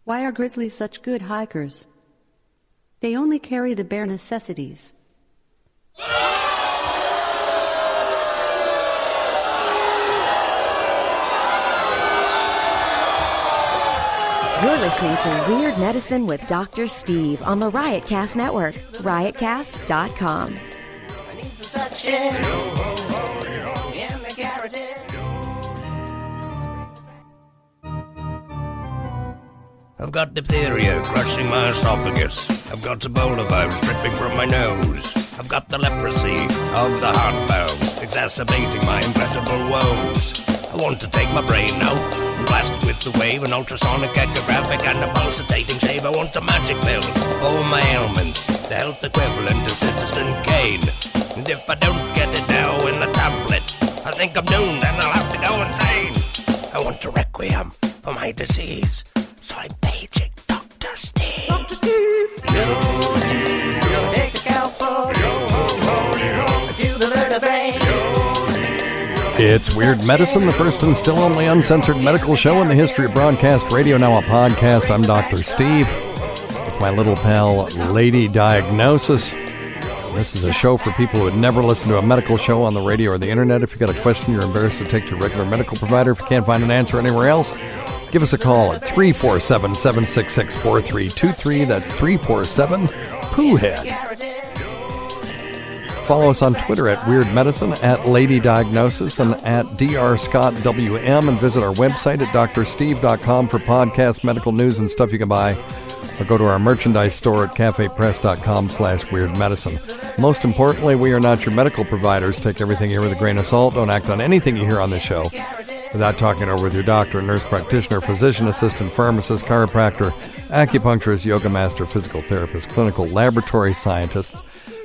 Why are grizzlies such good hikers? They only carry the bare necessities. You're listening to Weird Medicine with Dr. Steve on the Riotcast Network, riotcast.com. I've got diphtheria crushing my esophagus. I've got Ebola virus dripping from my nose. I've got the leprosy of the heart valve, exacerbating my incredible woes. I want to take my brain out and blast it with the wave, an ultrasonic, echographic, and a pulsating shave. I want a magic pill for all my ailments, the health equivalent to Citizen Kane. And if I don't get it now in the tablet, I think I'm doomed and I'll have to go insane. I want a requiem for my disease, so I'm paging Dr. Steve. Dr. Steve! Yo, yo, take the cow for to the learner brain. It's Weird Medicine, the first and still only uncensored medical show in the history of broadcast radio, now a podcast. I'm Dr. Steve with my little pal, Lady Diagnosis. This is a show for people who would never listen to a medical show on the radio or the internet. If you've got a question you're embarrassed to take to your regular medical provider, if you can't find an answer anywhere else, give us a call at 347-766-4323. That's 347-POOHEAD. Follow us on Twitter at Weird Medicine, at Lady Diagnosis, and at DrScottWM, and visit our website at drsteve.com for podcast, medical news, and stuff you can buy. Or go to our merchandise store at cafepress.com/weirdmedicine. Most importantly, we are not your medical providers. Take everything here with a grain of salt. Don't act on anything you hear on this show without talking over with your doctor, nurse practitioner, physician assistant, pharmacist, chiropractor, acupuncturist, yoga master, physical therapist, clinical laboratory scientist,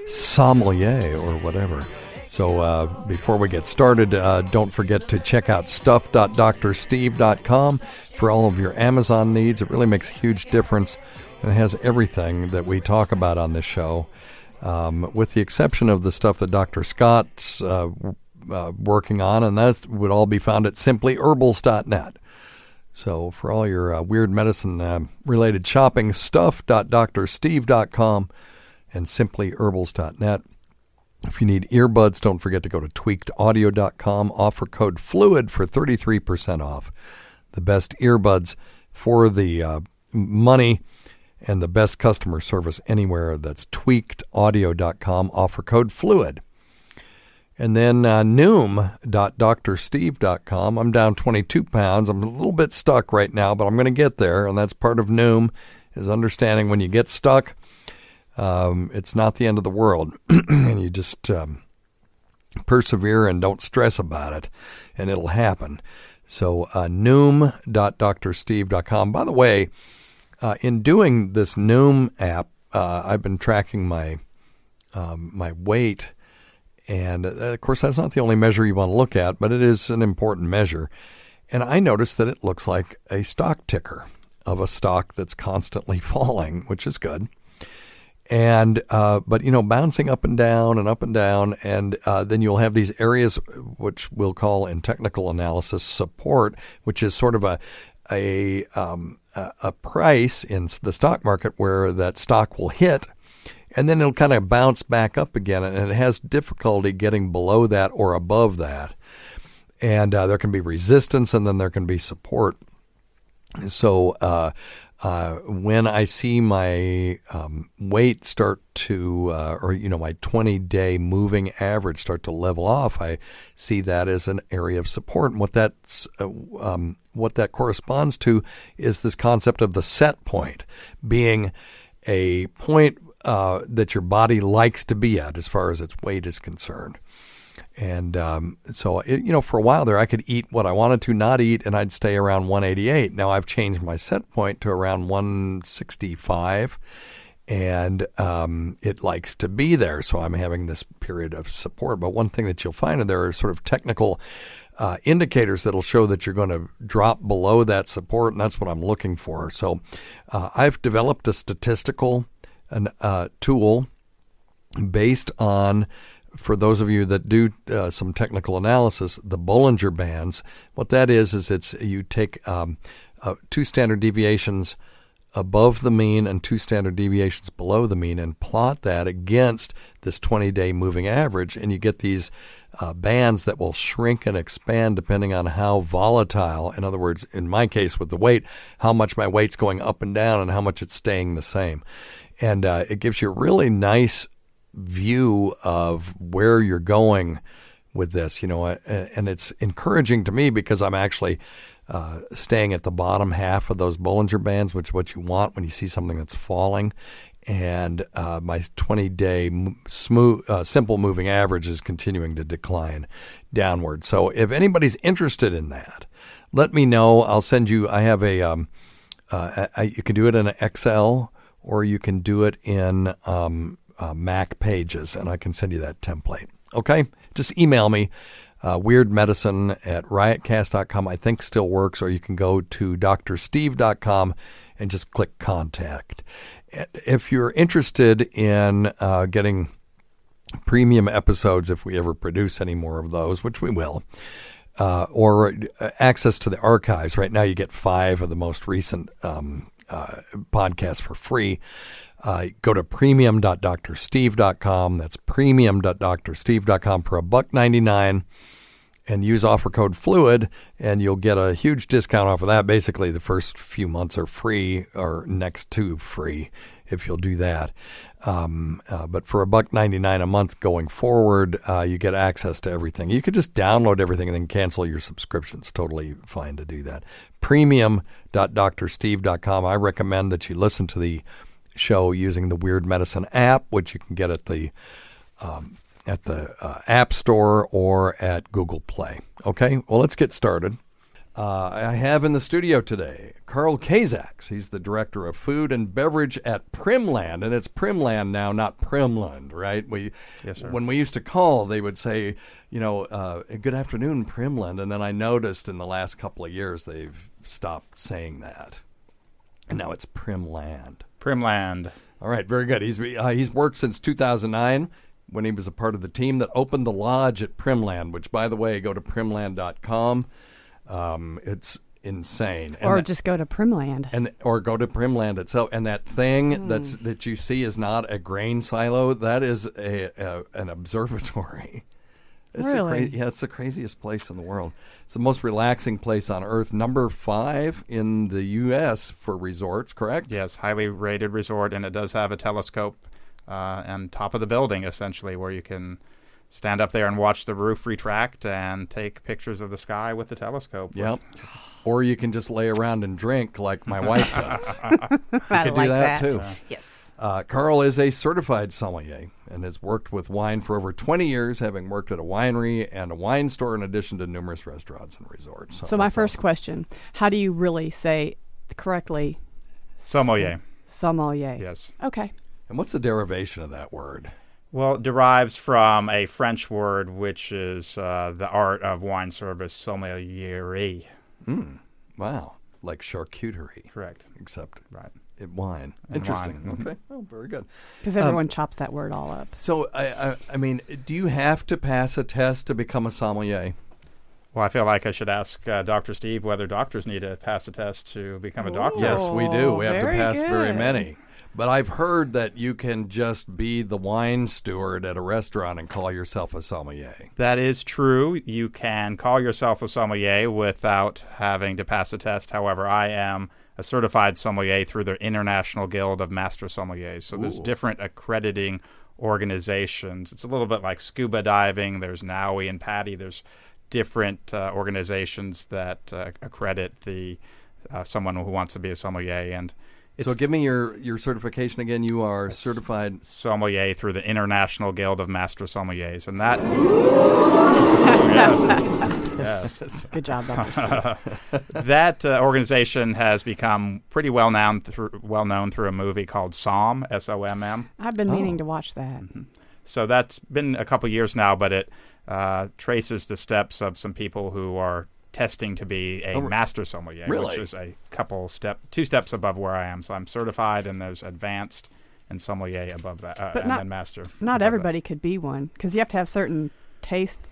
sommelier, or whatever. So before we get started, don't forget to check out stuff.drsteve.com for all of your Amazon needs. It really makes a huge difference, and it has everything that we talk about on this show, with the exception of the stuff that Dr. Scott's working on, and that would all be found at simplyherbals.net. So for all your weird medicine related shopping, stuff.drsteve.com and simplyherbals.net. If you need earbuds, don't forget to go to tweakedaudio.com. Offer code FLUID for 33% off. The best earbuds for the money and the best customer service anywhere. That's tweakedaudio.com. Offer code FLUID. And then noom.drsteve.com. I'm down 22 pounds. I'm a little bit stuck right now, but I'm going to get there. And that's part of Noom, is understanding when you get stuck, it's not the end of the world. And you just persevere and don't stress about it, and it'll happen. So noom.drsteve.com. By the way, in doing this Noom app, I've been tracking my my weight. And, of course, that's not the only measure you want to look at, but it is an important measure. And I noticed that it looks like a stock ticker of a stock that's constantly falling, which is good. And but, you know, bouncing up and down, and then you'll have these areas which we'll call in technical analysis support, which is sort of a price in the stock market where that stock will hit. And then it'll kind of bounce back up again, and it has difficulty getting below that or above that. And there can be resistance, and then there can be support. So when I see my weight start to, or, you know, my 20-day moving average start to level off, I see that as an area of support. And what that corresponds to is this concept of the set point being a point that your body likes to be at as far as its weight is concerned. And so, you know, for a while there, I could eat what I wanted to, not eat, and I'd stay around 188. Now I've changed my set point to around 165, and it likes to be there. So I'm having this period of support. But one thing that you'll find, and there are sort of technical indicators that'll show that you're going to drop below that support, and that's what I'm looking for. So I've developed a statistical tool based on, for those of you that do some technical analysis, the Bollinger Bands. What that is it's you take 2 standard deviations above the mean and 2 standard deviations below the mean, and plot that against this 20-day moving average, and you get these bands that will shrink and expand depending on how volatile, in other words, in my case with the weight, how much my weight's going up and down and how much it's staying the same. And it gives you a really nice view of where you're going with this, and it's encouraging to me because I'm actually staying at the bottom half of those Bollinger Bands, which is what you want when you see something that's falling. And my 20-day simple moving average is continuing to decline downward. So if anybody's interested in that, let me know. I'll send you. I have you can do it in an Excel or you can do it in Mac Pages, and I can send you that template. Okay, just email me. weirdmedicine@riotcast.com I think still works, or you can go to drsteve.com and just click contact. If you're interested in getting premium episodes, if we ever produce any more of those, which we will, or access to the archives, right now you get 5 of the most recent podcasts for free. Go to premium.drsteve.com. That's premium.drsteve.com for $1.99 and use offer code FLUID, and you'll get a huge discount off of that. Basically, the first few months are free, or next to free, if you'll do that. But for $1.99 a month going forward, you get access to everything. You could just download everything and then cancel your subscription. It's totally fine to do that. Premium.drsteve.com. I recommend that you listen to the show using the Weird Medicine app, which you can get at the App Store or at Google Play. Okay, well, let's get started. I have in the studio today Karl Kazaks. He's the director of food and beverage at Primland, and it's Primland now, not Primland, right? Yes, sir. When we used to call, they would say, good afternoon, Primland, and then I noticed in the last couple of years they've stopped saying that, and now it's Primland. Primland. All right, very good. He's worked since 2009 when he was a part of the team that opened the lodge at Primland, which, by the way, go to primland.com. It's insane. Or just go to Primland. Or go to Primland itself. And that thing that you see is not a grain silo. That is an observatory. Really? It's the craziest place in the world. It's the most relaxing place on Earth. Number 5 in the U.S. for resorts, correct? Yes, highly rated resort, and it does have a telescope on top of the building, essentially, where you can stand up there and watch the roof retract and take pictures of the sky with the telescope. Yep. Or you can just lay around and drink like my wife does. You could do that too. Yes. Karl is a certified sommelier and has worked with wine for over 20 years, having worked at a winery and a wine store in addition to numerous restaurants and resorts. So my first question, how do you really say correctly? Sommelier. Sommelier. Yes. Okay. And what's the derivation of that word? Well, it derives from a French word, which is the art of wine service, sommelier. Wow. Like charcuterie. Correct. Except right. Wine. And interesting. wine. Okay. Oh, very good. Because everyone chops that word all up. So, I mean, do you have to pass a test to become a sommelier? Well, I feel like I should ask Dr. Steve whether doctors need to pass a test to become a doctor. Yes, we do. We have to very pass very good. many. But I've heard that you can just be the wine steward at a restaurant and call yourself a sommelier. That is true. You can call yourself a sommelier without having to pass a test. However, I am a certified sommelier through the International Guild of Master Sommeliers. So there's different accrediting organizations. It's a little bit like scuba diving. There's NAUI and PADI. There's different organizations that accredit the someone who wants to be a sommelier. And so give me your certification again. You are certified sommelier through the International Guild of Master Sommeliers, and that yes. Good job, Dr. Steve. That organization has become pretty well known through a movie called Somm, SOMM. I've been meaning to watch that. Mm-hmm. So that's been a couple years now, but it traces the steps of some people who are testing to be a master sommelier, which is two steps above where I am. So I'm certified, and there's advanced and sommelier above that, But and then master. Not everybody could be one, because you have to have certain taste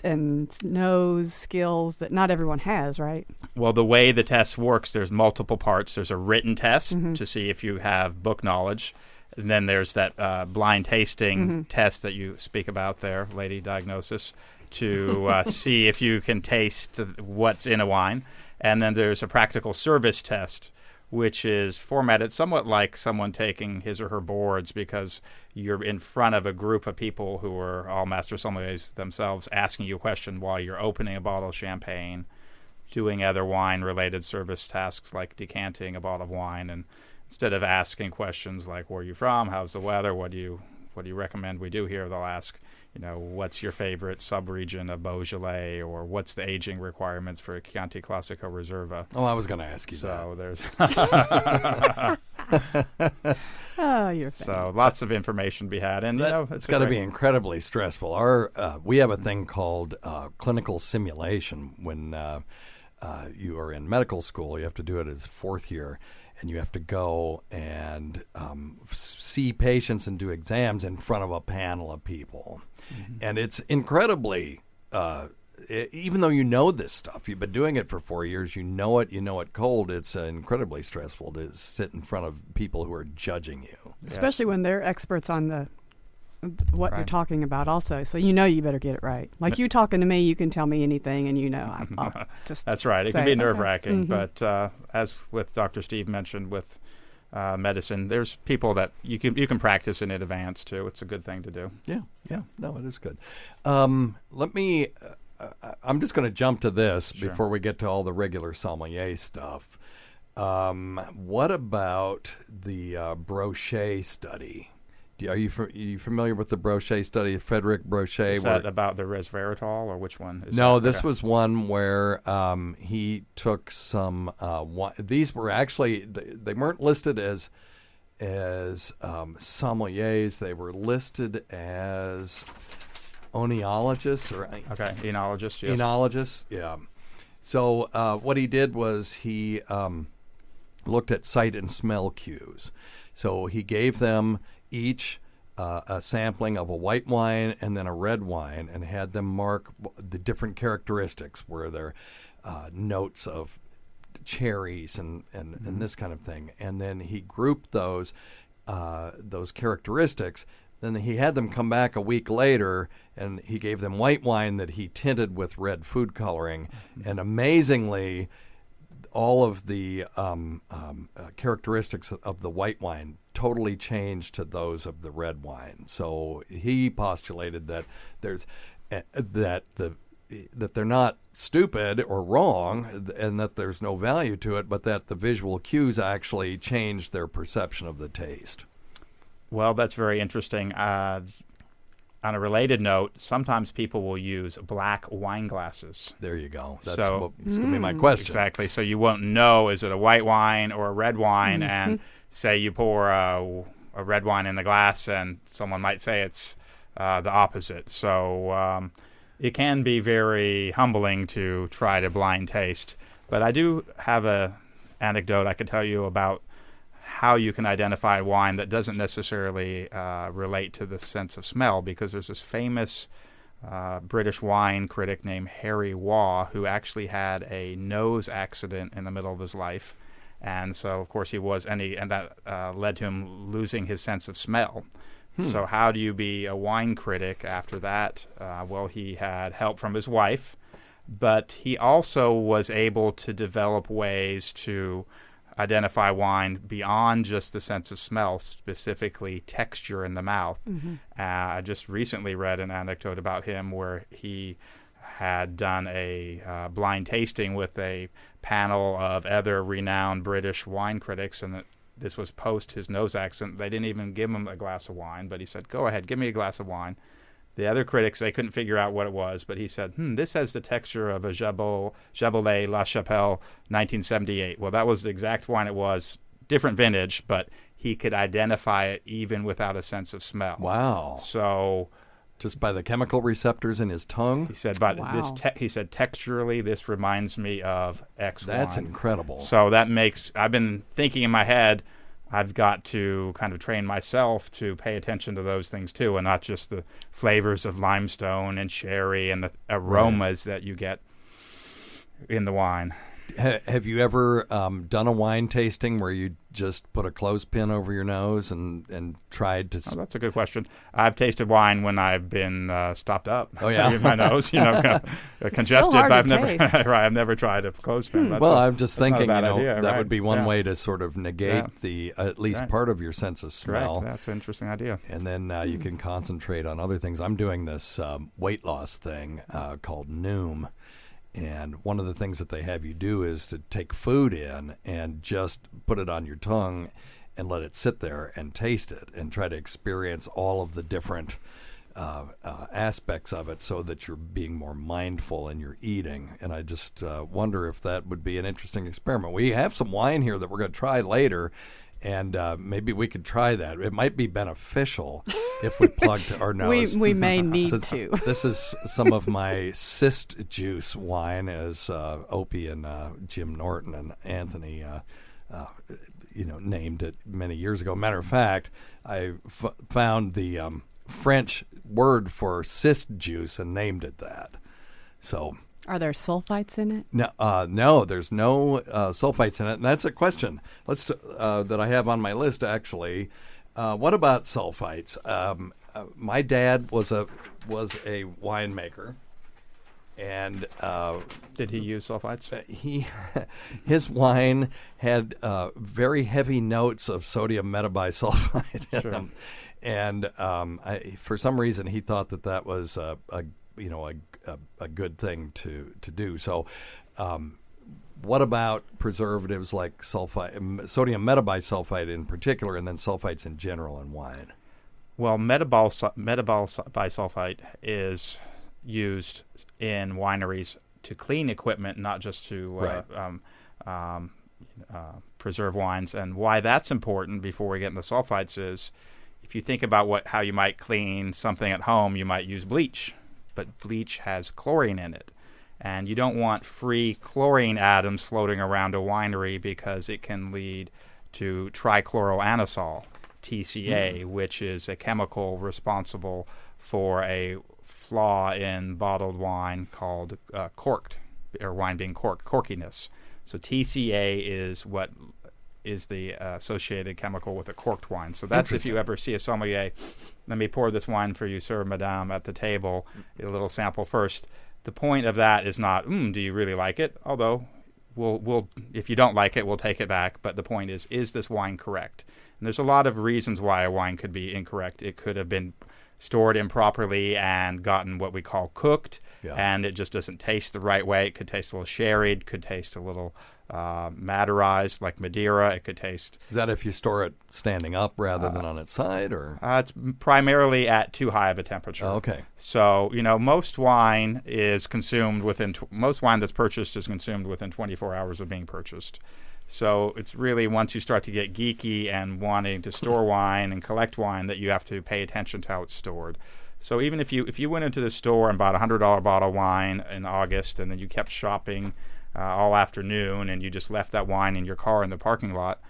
and nose skills that not everyone has, right? Well, the way the test works, there's multiple parts. There's a written test to see if you have book knowledge. And then there's that blind tasting test that you speak about there, lady diagnosis, to see if you can taste what's in a wine. And then there's a practical service test, which is formatted somewhat like someone taking his or her boards, because you're in front of a group of people who are all master sommeliers themselves, asking you a question while you're opening a bottle of champagne, doing other wine-related service tasks like decanting a bottle of wine. And instead of asking questions like, where are you from, how's the weather, what do you recommend we do here, they'll ask, what's your favorite sub-region of Beaujolais, or what's the aging requirements for a Chianti Classico Reserva? Oh, I was going to ask you so there's Oh, you're so lots of information to be had, and it's got to be incredibly stressful. We have a thing called clinical simulation. When you are in medical school, you have to do it as fourth year, and you have to go and see patients and do exams in front of a panel of people. And it's incredibly, even though you know this stuff, you've been doing it for 4 years, you know it cold, it's incredibly stressful to sit in front of people who are judging you. Especially when they're experts on what you're talking about also. So you better get it right. Like you talking to me, you can tell me anything, and I'll just That's right. It can be nerve-wracking. But as with Dr. Steve mentioned with medicine, there's people that you can practice in advance, too. It's a good thing to do. Yeah. No, it is good. Let me... I'm just going to jump to this before we get to all the regular sommelier stuff. What about the Brochet study? Are you familiar with the Brochet study, Frederic Brochet? Is that about the resveratrol, or which one? This was one where he took some. These were actually they weren't listed as sommeliers. They were listed as oenologists or enologists. Yes. Enologists, yeah. So what he did was he looked at sight and smell cues. So he gave them each a sampling of a white wine and then a red wine, and had them mark the different characteristics, where they're notes of cherries and this kind of thing. And then he grouped those characteristics. Then he had them come back a week later, and he gave them white wine that he tinted with red food coloring. And amazingly, all of the characteristics of the white wine totally changed to those of the red wine. So he postulated that that they're not stupid or wrong, and that there's no value to it, but that the visual cues actually change their perception of the taste. Well, that's very interesting. On a related note, sometimes people will use black wine glasses. There you go. That's going to be my question. Exactly. So you won't know, is it a white wine or a red wine? And say you pour a red wine in the glass, and someone might say it's the opposite. So it can be very humbling to try to blind taste. But I do have an anecdote I could tell you about how you can identify wine that doesn't necessarily relate to the sense of smell, because there's this famous British wine critic named Harry Waugh, who actually had a nose accident in the middle of his life. And so, of course, that led to him losing his sense of smell. So how do you be a wine critic after that? Well, he had help from his wife, but he also was able to develop ways to identify wine beyond just the sense of smell, specifically texture in the mouth. I just recently read an anecdote about him where he had done a blind tasting with a panel of other renowned British wine critics, and this was post his nose accident. They didn't even give him a glass of wine, but he said, "Go ahead, give me a glass of wine." The other critics, they couldn't figure out what it was, but he said, this has the texture of a Jabolet La Chapelle 1978. Well, that was the exact wine it was, different vintage, but he could identify it even without a sense of smell. Wow. So just by the chemical receptors in his tongue? He said, he said, texturally, this reminds me of X wine. That's incredible. So that makes, I've been thinking in my head, I've got to kind of train myself to pay attention to those things too, and not just the flavors of limestone and sherry and the aromas that you get in the wine. Have you ever done a wine tasting where you just put a clothespin over your nose and tried to? Oh, that's a good question. I've tasted wine when I've been stopped up. Oh yeah, in my nose, congested. But I've never tried a clothespin. I'm just thinking, idea, that would be one way to sort of negate the at least part of your sense of smell. Correct. That's an interesting idea. And then you can concentrate on other things. I'm doing this weight loss thing called Noom. And one of the things that they have you do is to take food in and just put it on your tongue and let it sit there and taste it and try to experience all of the different aspects of it so that you're being more mindful in your eating. And I just wonder if that would be an interesting experiment. We have some wine here that we're going to try later, and maybe we could try that. It might be beneficial if we plugged our nose. We may need to. This is some of my cyst juice wine, as Opie and Jim Norton and Anthony named it many years ago. Matter of fact, I found the French word for cyst juice and named it that. So, are there sulfites in it? No, there's no sulfites in it, and that's a question that I have on my list actually. What about sulfites? My dad was a winemaker, and did he use sulfites? His wine had very heavy notes of sodium metabisulfite in them, and for some reason he thought that was a good thing to do. So, what about preservatives like sodium metabisulfite in particular, and then sulfites in general in wine? Well, metabisulfite is used in wineries to clean equipment, not just to preserve wines. And why that's important before we get into sulfites is, if you think about how you might clean something at home, you might use bleach. But bleach has chlorine in it. And you don't want free chlorine atoms floating around a winery because it can lead to trichloroanisole, TCA, which is a chemical responsible for a flaw in bottled wine called corked, or wine being corked, corkiness. So TCA is what is the associated chemical with a corked wine. So that's if you ever see a sommelier, let me pour this wine for you, sir, madame, at the table, a little sample first. The point of that is not, do you really like it? Although, we'll if you don't like it, we'll take it back. But the point is this wine correct? And there's a lot of reasons why a wine could be incorrect. It could have been stored improperly and gotten what we call cooked, and it just doesn't taste the right way. It could taste a little sherried, could taste a little Maderized, like Madeira. It could taste. Is that if you store it standing up rather than on its side, or? It's primarily at too high of a temperature. Oh, okay. So most wine is consumed within most wine that's purchased is consumed within 24 hours of being purchased. So it's really once you start to get geeky and wanting to store wine and collect wine that you have to pay attention to how it's stored. So even if you went into the store and bought a $100 bottle of wine in August, and then you kept shopping all afternoon, and you just left that wine in your car in the parking lot.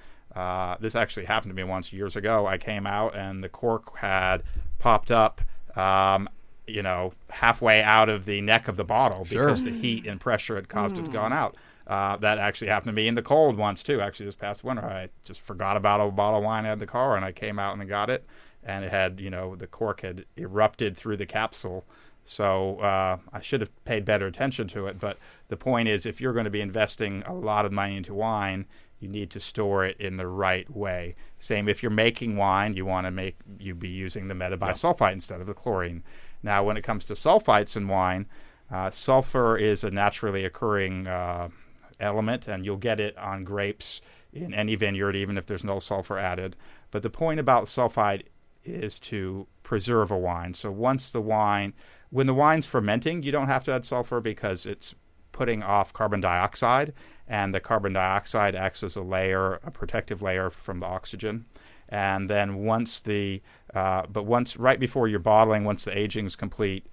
This actually happened to me once years ago. I came out and the cork had popped up, halfway out of the neck of the bottle because the heat and pressure had caused it to gone out. That actually happened to me in the cold once too. Actually, this past winter, I just forgot about a bottle of wine I had in the car, and I came out and I got it, and it had, the cork had erupted through the capsule. So I should have paid better attention to it. But the point is, if you're going to be investing a lot of money into wine, you need to store it in the right way. Same if you're making wine, you want to be using the metabisulfite instead of the chlorine. Now, when it comes to sulfites in wine, sulfur is a naturally occurring element, and you'll get it on grapes in any vineyard, even if there's no sulfur added. But the point about sulfite is to preserve a wine. So when the wine's fermenting, you don't have to add sulfur because it's putting off carbon dioxide, and the carbon dioxide acts as a protective layer from the oxygen. And then once right before you're bottling, once the aging is complete,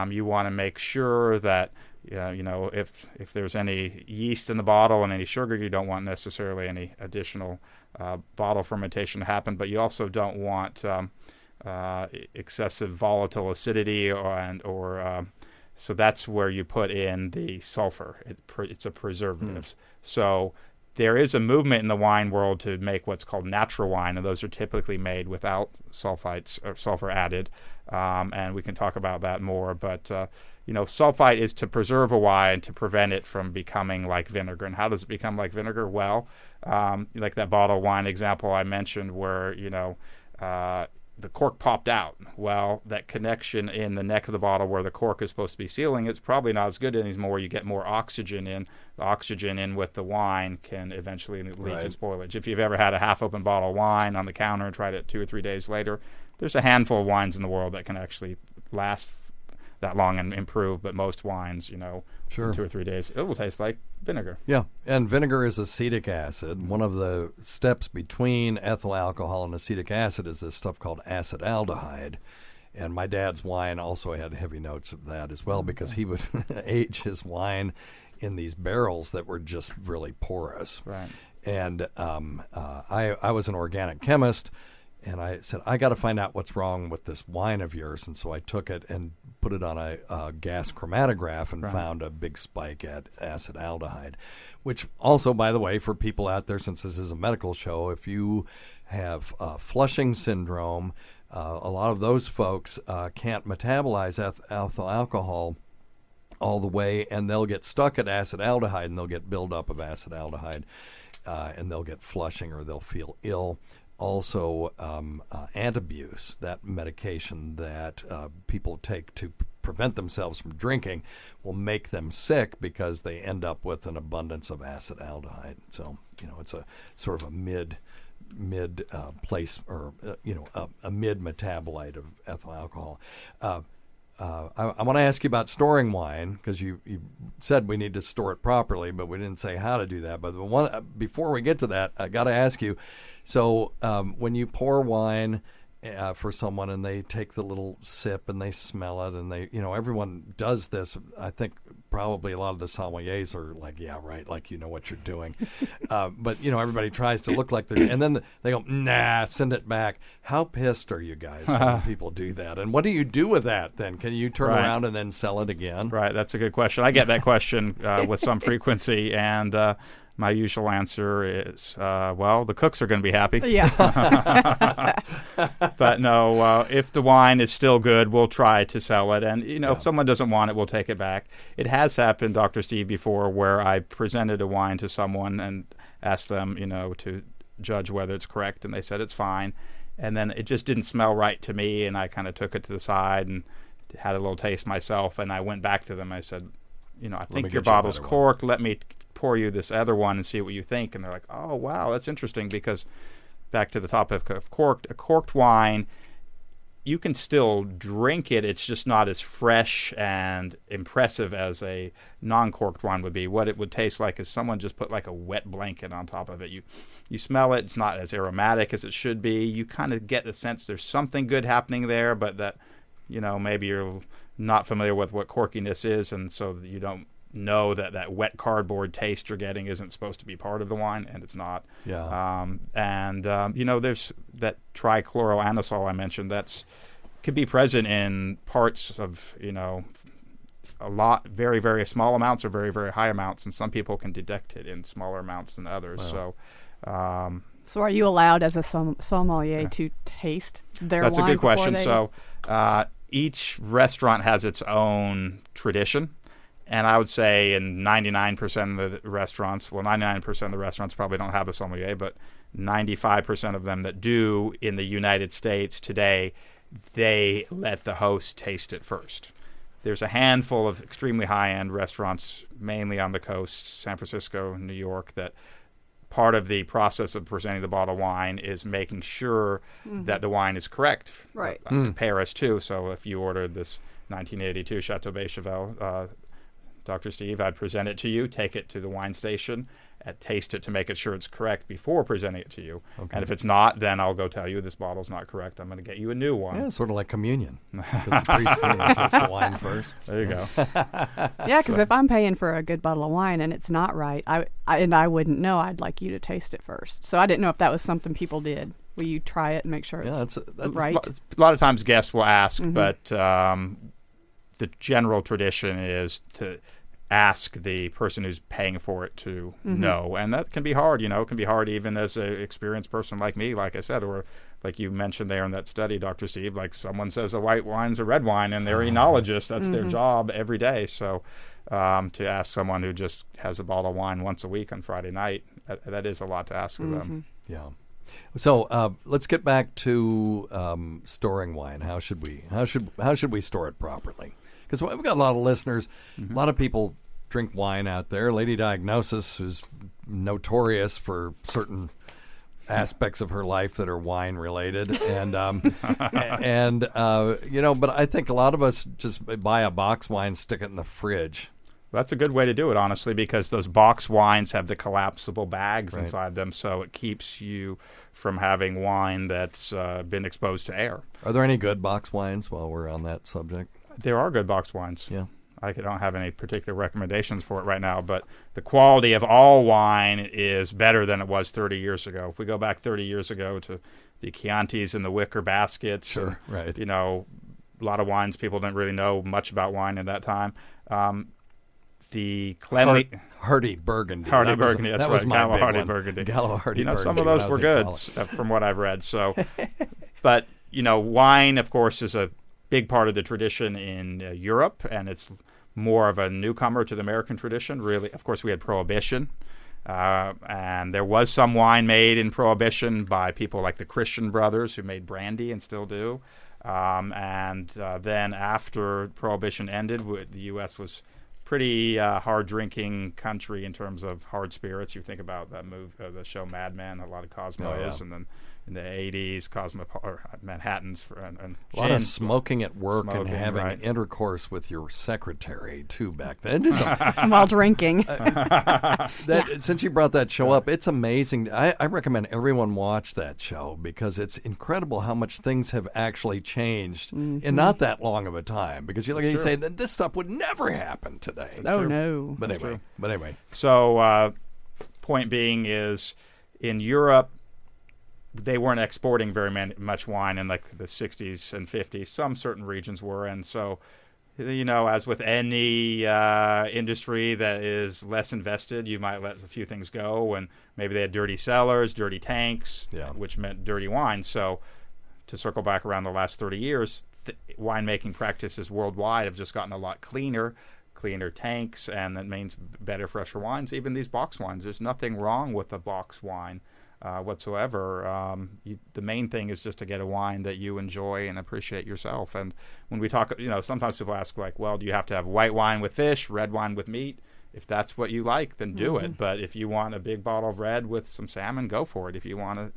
you want to make sure that if there's any yeast in the bottle and any sugar, you don't want necessarily any additional bottle fermentation to happen. But you also don't want excessive volatile acidity so that's where you put in the sulfur. It's a preservative. So there is a movement in the wine world to make what's called natural wine, and those are typically made without sulfites or sulfur added. And we can talk about that more. But sulfite is to preserve a wine to prevent it from becoming like vinegar. And how does it become like vinegar? Well, like that bottle of wine example I mentioned, where the cork popped out. Well, that connection in the neck of the bottle where the cork is supposed to be sealing, it's probably not as good anymore. You get more oxygen in. The oxygen in with the wine can eventually lead to spoilage. If you've ever had a half-open bottle of wine on the counter and tried it 2 or 3 days later, there's a handful of wines in the world that can actually last that long and improve, but most wines, sure, 2 or 3 days, it will taste like vinegar. Yeah, and vinegar is acetic acid. One of the steps between ethyl alcohol and acetic acid is this stuff called acetaldehyde. And my dad's wine also had heavy notes of that as well, because he would age his wine in these barrels that were just really porous. Right. And I was an organic chemist, and I said, I got to find out what's wrong with this wine of yours. And so I took it and put it on a gas chromatograph and found a big spike at acetaldehyde, which also, by the way, for people out there, since this is a medical show, if you have Flushing syndrome, a lot of those folks can't metabolize ethyl alcohol all the way, and they'll get stuck at acetaldehyde, and they'll get buildup of acetaldehyde, and they'll get flushing or they'll feel ill. Also, antabuse, that medication that people take to prevent themselves from drinking, will make them sick because they end up with an abundance of acetaldehyde. So, it's a sort of a mid place, or a mid metabolite of ethyl alcohol. I want to ask you about storing wine, because you said we need to store it properly, but we didn't say how to do that. But before we get to that, I got to ask you, so when you pour wine for someone and they take the little sip and they smell it, and they, everyone does this. I think probably a lot of the sommeliers are like, yeah, right, like you know what you're doing. But everybody tries to look like they're, and then they go, nah, send it back. How pissed are you guys when people do that? And what do you do with that then? Can you turn around and then sell it again? Right, that's a good question. I get that question with some frequency, and my usual answer is, the cooks are going to be happy. Yeah. But no, if the wine is still good, we'll try to sell it. And, if someone doesn't want it, we'll take it back. It has happened, Dr. Steve, before, where I presented a wine to someone and asked them, to judge whether it's correct, and they said it's fine. And then it just didn't smell right to me, and I kind of took it to the side and had a little taste myself, and I went back to them. I said, I think your bottle's corked. Let me pour you this other one and see what you think. And they're like, oh, wow, that's interesting, because back to the topic of a corked wine, you can still drink it. It's just not as fresh and impressive as a non-corked wine would be. What it would taste like is someone just put like a wet blanket on top of it. You smell it. It's not as aromatic as it should be. You kind of get the sense there's something good happening there, but that, maybe you're not familiar with what corkiness is, and so you don't know that wet cardboard taste you're getting isn't supposed to be part of the wine, and it's not. Yeah. There's that trichloroanisole I mentioned could be present in parts of, a lot, very, very small amounts or very, very high amounts, and some people can detect it in smaller amounts than others. Wow. So are you allowed as a sommelier to taste their wine? That's a good question. So each restaurant has its own tradition. And I would say in 99% of the restaurants, 99% of the restaurants probably don't have a sommelier, but 95% of them that do in the United States today, they let the host taste it first. There's a handful of extremely high-end restaurants, mainly on the coast, San Francisco, New York, that part of the process of presenting the bottle of wine is making sure that the wine is correct. Right. Paris, too. So if you ordered this 1982 Chateau Bechevel, Dr. Steve, I'd present it to you, take it to the wine station, taste it to make it sure it's correct before presenting it to you. Okay. And if it's not, then I'll go tell you this bottle's not correct. I'm going to get you a new one. Yeah, sort of like communion. Because the priest tastes the wine first. There you go. Yeah, because if I'm paying for a good bottle of wine and it's not right, I wouldn't know. I'd like you to taste it first. So I didn't know if that was something people did. Will you try it and make sure it's right? A lot of times guests will ask, but the general tradition is to ask the person who's paying for it to know. And that can be hard, It can be hard even as an experienced person like me, like I said, or like you mentioned there in that study, Dr. Steve, like someone says a white wine's a red wine and they're enologists. That's their job every day. So to ask someone who just has a bottle of wine once a week on Friday night, that is a lot to ask of them. Yeah. So let's get back to storing wine. How should we store it properly? Because we've got a lot of listeners. A lot of people drink wine out there. Lady Diagnosis is notorious for certain aspects of her life that are wine related, and but I think a lot of us just buy a box wine, stick it in the fridge. That's a good way to do it, honestly, because those box wines have the collapsible bags Right. inside them, so it keeps you from having wine that's been exposed to air. Are there any good box wines while we're on that subject? There are good box wines. Yeah. I don't have any particular recommendations for it right now, but the quality of all wine is better than it was 30 years ago. If we go back 30 years ago to the Chiantis and the wicker baskets, Sure, right. a lot of wines, people didn't really know much about wine at that time. The cleanly... Hardy Burgundy. Hardy Burgundy, that's that right. was my Gallo big Hardy one. Burgundy. Gallo Hardy Burgundy. Some of when those I were was in good college. from what I've read. So, but wine, of course, is a big part of the tradition in Europe, and it's more of a newcomer to the American tradition. Really, of course, we had Prohibition, and there was some wine made in Prohibition by people like the Christian Brothers, who made brandy and still do. And then after Prohibition ended, the U.S. was pretty hard drinking country in terms of hard spirits. You think about that the show Mad Men, a lot of Cosmo is, and then in the 80s, Manhattan's and a lot of gin. smoking at work and having right. intercourse with your secretary too back then. While drinking. Since you brought that show up, it's amazing. I recommend everyone watch that show because it's incredible how much things have actually changed in not that long of a time. Because you look and you say that this stuff would never happen today. No. But anyway. So point being is in Europe, they weren't exporting very much wine in like the 60s and 50s. Some certain regions were. And so, as with any industry that is less invested, you might let a few things go. And maybe they had dirty cellars, dirty tanks, which meant dirty wine. So to circle back around the last 30 years, winemaking practices worldwide have just gotten a lot cleaner tanks, and that means better, fresher wines. Even these box wines, there's nothing wrong with a box wine whatsoever. The main thing is just to get a wine that you enjoy and appreciate yourself. And when we talk, sometimes people ask like, well, do you have to have white wine with fish, red wine with meat? If that's what you like, then do it. But if you want a big bottle of red with some salmon, go for it. If you want a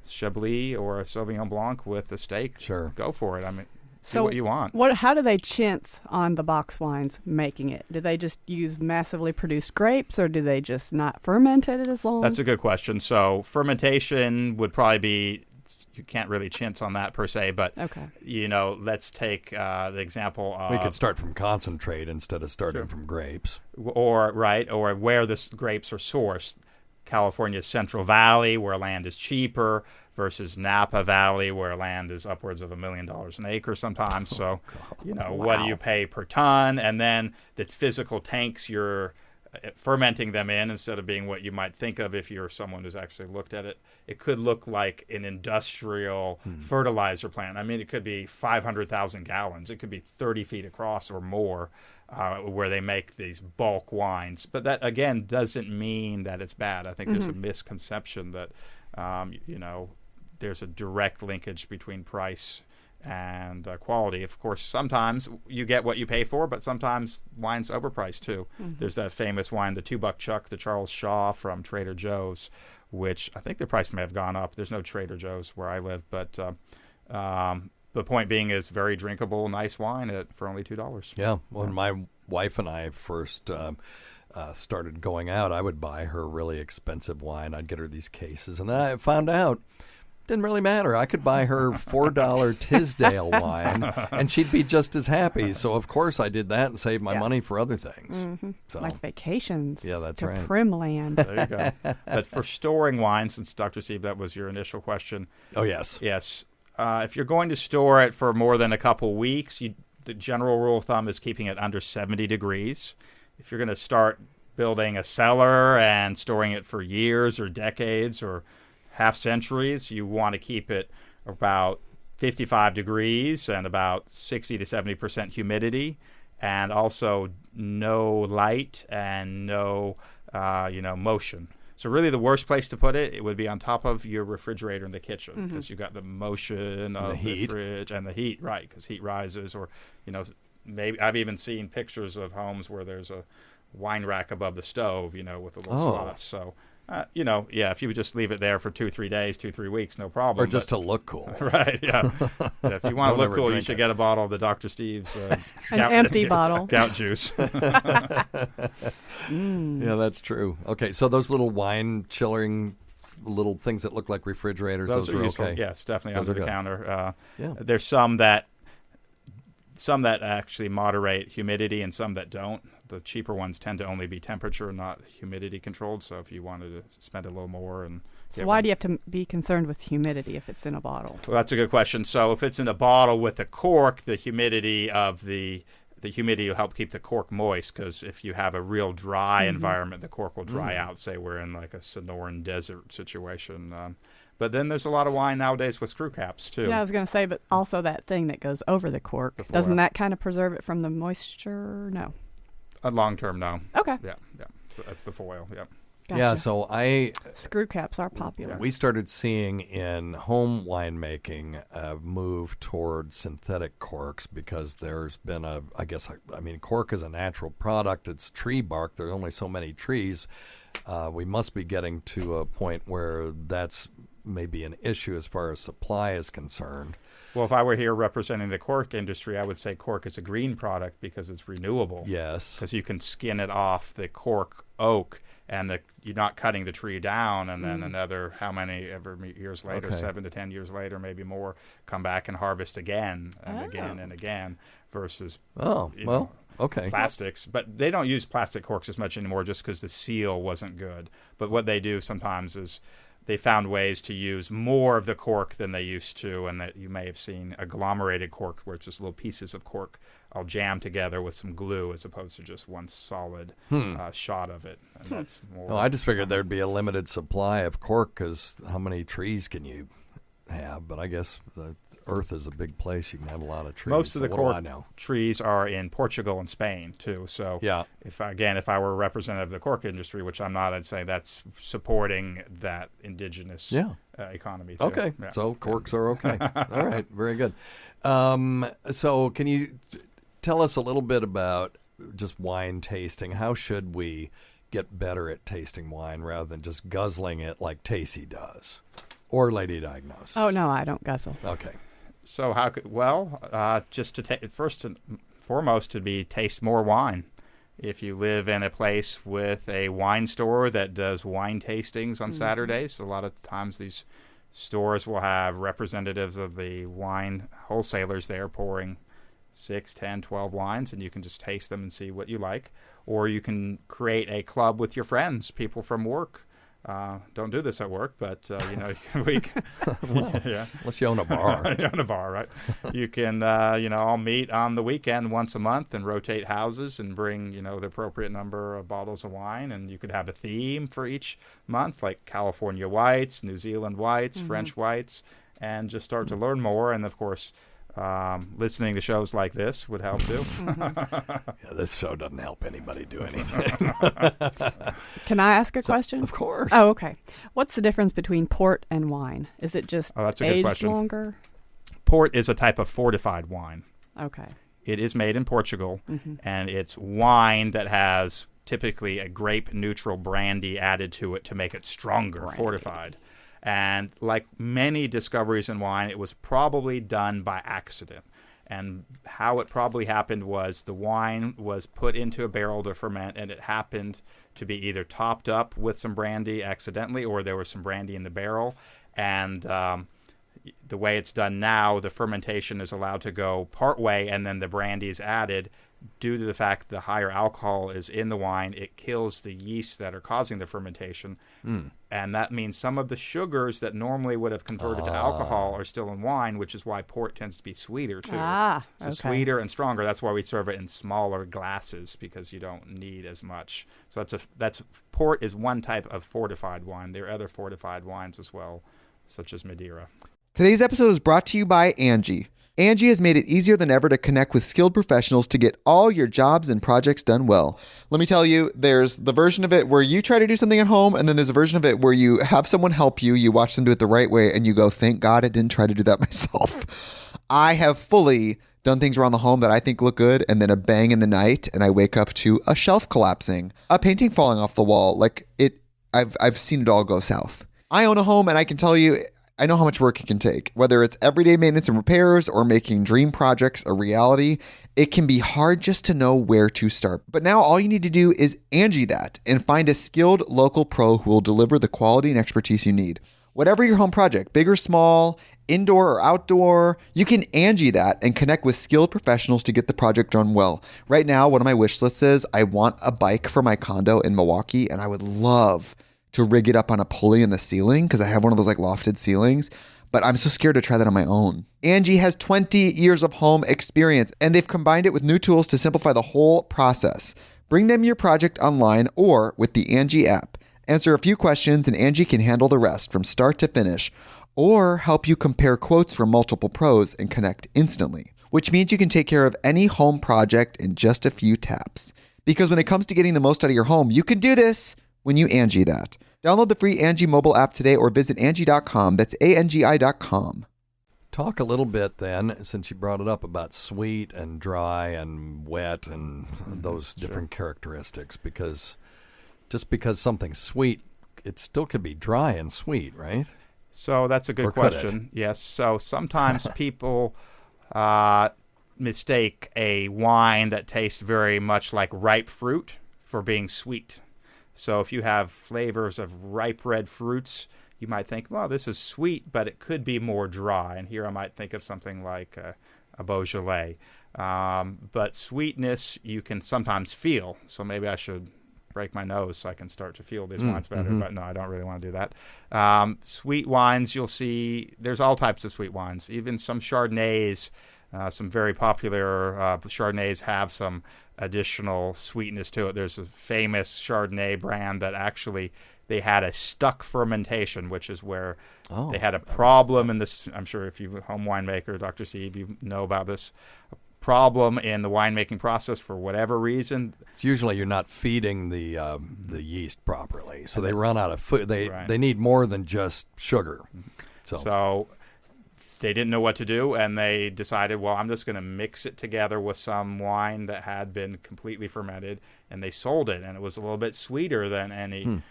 Chablis or a Sauvignon Blanc with a steak, go for it. I mean, do what you want. How do they chintz on the box wines making it? Do they just use massively produced grapes, or do they just not ferment it as long? That's a good question. So fermentation would probably be, you can't really chintz on that per se, but let's take the example of... We could start from concentrate instead of starting from grapes. Or where the grapes are sourced. California's Central Valley, where land is cheaper, versus Napa Valley, where land is upwards of $1 million an acre sometimes. So, what do you pay per ton? And then the physical tanks you're fermenting them in, instead of being what you might think of if you're someone who's actually looked at it, it could look like an industrial fertilizer plant. I mean, it could be 500,000 gallons. It could be 30 feet across or more, where they make these bulk wines. But that, again, doesn't mean that it's bad. I think there's a misconception that, there's a direct linkage between price and quality. Of course, sometimes you get what you pay for, but sometimes wine's overpriced too. There's that famous wine, the $2 Chuck, the Charles Shaw from Trader Joe's, which I think the price may have gone up. There's no Trader Joe's where I live, but the point being is very drinkable, nice wine for only $2. Yeah. When my wife and I first started going out, I would buy her really expensive wine. I'd get her these cases. And then I found out didn't really matter. I could buy her $4 Tisdale wine, and she'd be just as happy. So, of course, I did that and saved my money for other things. Mm-hmm. So, like vacations. Yeah, that's to right. Primland. There you go. But for storing wine, since Dr. Steve, that was your initial question. Oh, yes. Yes. If you're going to store it for more than a couple weeks, the general rule of thumb is keeping it under 70 degrees. If you're going to start building a cellar and storing it for years or decades or half centuries, you want to keep it about 55 degrees and about 60 to 70% humidity, and also no light and no motion. So really the worst place to put it would be on top of your refrigerator in the kitchen, because you've got the motion of the heat. Fridge and the heat, right, because heat rises. Or, maybe I've even seen pictures of homes where there's a wine rack above the stove, with a little slots. So, if you would just leave it there for 2-3 days, 2-3 weeks, no problem. Or just to look cool. Right, yeah. If you want to look cool, you should get a bottle of the Dr. Steve's an empty bottle. Gout juice. Yeah, that's true. Okay, so those little wine chilling little things that look like refrigerators, those are useful. okay. Yes, definitely Those under are the good. counter. Yeah. There's some that actually moderate humidity and some that don't. The cheaper ones tend to only be temperature, not humidity controlled. So if you wanted to spend a little more and so why do you have to be concerned with humidity if it's in a bottle? Well, that's a good question. So if it's in a bottle with a cork, the humidity will help keep the cork moist, because if you have a real dry environment, the cork will dry out. Say we're in like a Sonoran desert situation. But then there's a lot of wine nowadays with screw caps, too. Yeah, I was going to say, but also that thing that goes over the cork. Doesn't that kind of preserve it from the moisture? No. Long term, no. Okay. Yeah. So that's the foil, yeah. Gotcha. Yeah, so screw caps are popular. we started seeing in home winemaking a move toward synthetic corks, because there's been cork is a natural product. It's tree bark. There's only so many trees. We must be getting to a point where that's maybe an issue as far as supply is concerned. Well, if I were here representing the cork industry, I would say cork is a green product because it's renewable. Yes. Because you can skin it off the cork oak, and you're not cutting the tree down, and then another years later, 7 to 10 years later, maybe more, come back and harvest again and again and again, versus plastics. But they don't use plastic corks as much anymore, just because the seal wasn't good. But what they do sometimes is they found ways to use more of the cork than they used to, and that you may have seen agglomerated cork, where it's just little pieces of cork all jammed together with some glue, as opposed to just one solid shot of it. And that's more. I just figured there'd be a limited supply of cork, because how many trees can you have? But I guess the earth is a big place. You can have a lot of trees. Most of the cork trees are in Portugal and Spain too. So if I were a representative of the cork industry, which I'm not, I'd say that's supporting that indigenous economy too. Okay, so corks are okay. All right, very good. So can you tell us a little bit about just wine tasting? How should we get better at tasting wine rather than just guzzling it like Tacey does? Or Lady Diagnosis? Oh, no, I don't guzzle. Okay. So how could, just to first and foremost, to be taste more wine. If you live in a place with a wine store that does wine tastings on Saturdays, a lot of times these stores will have representatives of the wine wholesalers there pouring 6, 10, 12 wines, and you can just taste them and see what you like. Or you can create a club with your friends, people from work. Don't do this at work, but unless you own a bar. You own a bar, right? You can, all meet on the weekend once a month and rotate houses and bring, the appropriate number of bottles of wine, and you could have a theme for each month, like California whites, New Zealand whites, French whites, and just start to learn more. And of course, listening to shows like this would help too. This show doesn't help anybody do anything. Can I ask a question? Of course. Oh, okay. What's the difference between port and wine? Is it just that's a aged good question. longer? Port is a type of fortified wine. Okay. It is made in Portugal, and it's wine that has typically a grape-neutral brandy added to it to make it stronger, fortified. And like many discoveries in wine, it was probably done by accident. And how it probably happened was the wine was put into a barrel to ferment, and it happened to be either topped up with some brandy accidentally, or there was some brandy in the barrel. And the way it's done now, the fermentation is allowed to go part way, and then the brandy is added. Due to the fact the higher alcohol is in the wine, it kills the yeast that are causing the fermentation. And that means some of the sugars that normally would have converted to alcohol are still in wine, which is why port tends to be sweeter, too. So sweeter and stronger. That's why we serve it in smaller glasses, because you don't need as much. So that's port is one type of fortified wine. There are other fortified wines as well, such as Madeira. Today's episode is brought to you by Angie. Angie has made it easier than ever to connect with skilled professionals to get all your jobs and projects done well. Let me tell you, there's the version of it where you try to do something at home, and then there's a version of it where you have someone help you, you watch them do it the right way, and you go, thank God I didn't try to do that myself. I have fully done things around the home that I think look good, and then a bang in the night, and I wake up to a shelf collapsing, a painting falling off the wall. I've seen it all go south. I own a home, and I can tell you, I know how much work it can take. Whether it's everyday maintenance and repairs or making dream projects a reality, it can be hard just to know where to start. But now all you need to do is Angie that and find a skilled local pro who will deliver the quality and expertise you need. Whatever your home project, big or small, indoor or outdoor, you can Angie that and connect with skilled professionals to get the project done well. Right now, one of my wish lists is I want a bike for my condo in Milwaukee, and I would love to rig it up on a pulley in the ceiling because I have one of those lofted ceilings, but I'm so scared to try that on my own. Angie has 20 years of home experience, and they've combined it with new tools to simplify the whole process. Bring them your project online or with the Angie app. Answer a few questions and Angie can handle the rest from start to finish, or help you compare quotes from multiple pros and connect instantly, which means you can take care of any home project in just a few taps. Because when it comes to getting the most out of your home, you can do this when you Angie that. Download the free Angie mobile app today or visit Angie.com. That's ANGI.com. Talk a little bit then, since you brought it up, about sweet and dry and wet and those different characteristics, because just because something's sweet, it still could be dry and sweet, right? So that's a good question. Yes. So sometimes people mistake a wine that tastes very much like ripe fruit for being sweet. So if you have flavors of ripe red fruits, you might think, well, this is sweet, but it could be more dry. And here I might think of something like a Beaujolais. But sweetness you can sometimes feel. So maybe I should break my nose so I can start to feel these wines better. But no, I don't really want to do that. Sweet wines, you'll see, there's all types of sweet wines. Even some Chardonnays, some very popular Chardonnays have some additional sweetness to it. There's a famous Chardonnay brand that actually they had a stuck fermentation, which is where they had a problem in this. I'm sure if you're a home winemaker, Dr. Steve, you know about this problem in the winemaking process for whatever reason. It's usually you're not feeding the yeast properly, so they run out of food. They need more than just sugar. So they didn't know what to do, and they decided, well, I'm just going to mix it together with some wine that had been completely fermented, and they sold it, and it was a little bit sweeter than any,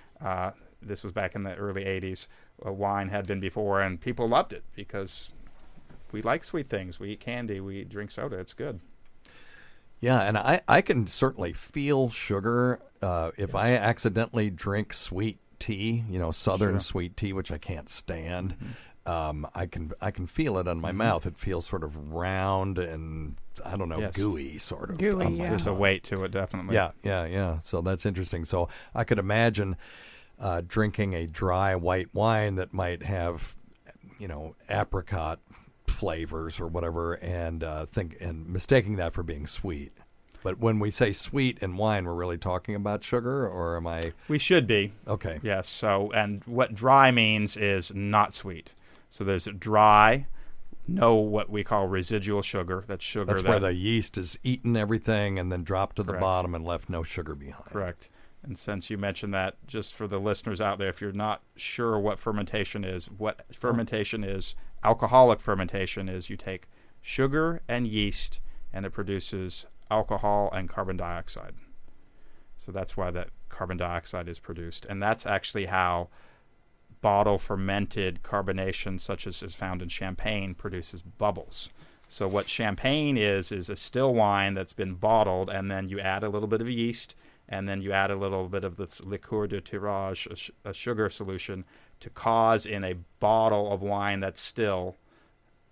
this was back in the early 80s, wine had been before, and people loved it because we like sweet things. We eat candy. We drink soda. It's good. Yeah, and I can certainly feel sugar if I accidentally drink sweet tea, Southern sweet tea, which I can't stand. I can feel it on my mouth. It feels sort of round and, I don't know, gooey sort of. Gooey, yeah. There's a weight to it, definitely. Yeah. So that's interesting. So I could imagine drinking a dry white wine that might have, apricot flavors or whatever, and mistaking that for being sweet. But when we say sweet in wine, we're really talking about sugar, or am I? We should be. Okay. Yes. So, and what dry means is not sweet. So there's dry, what we call residual sugar. That's sugar. That's where the yeast has eaten everything and then dropped to the bottom and left no sugar behind. Correct. And since you mentioned that, just for the listeners out there, if you're not sure what fermentation is, alcoholic fermentation is you take sugar and yeast and it produces alcohol and carbon dioxide. So that's why that carbon dioxide is produced. And that's actually how bottle fermented carbonation, such as is found in champagne, produces bubbles. So what champagne is a still wine that's been bottled, and then you add a little bit of yeast, and then you add a little bit of this liqueur de tirage, a sugar solution, to cause in a bottle of wine that's still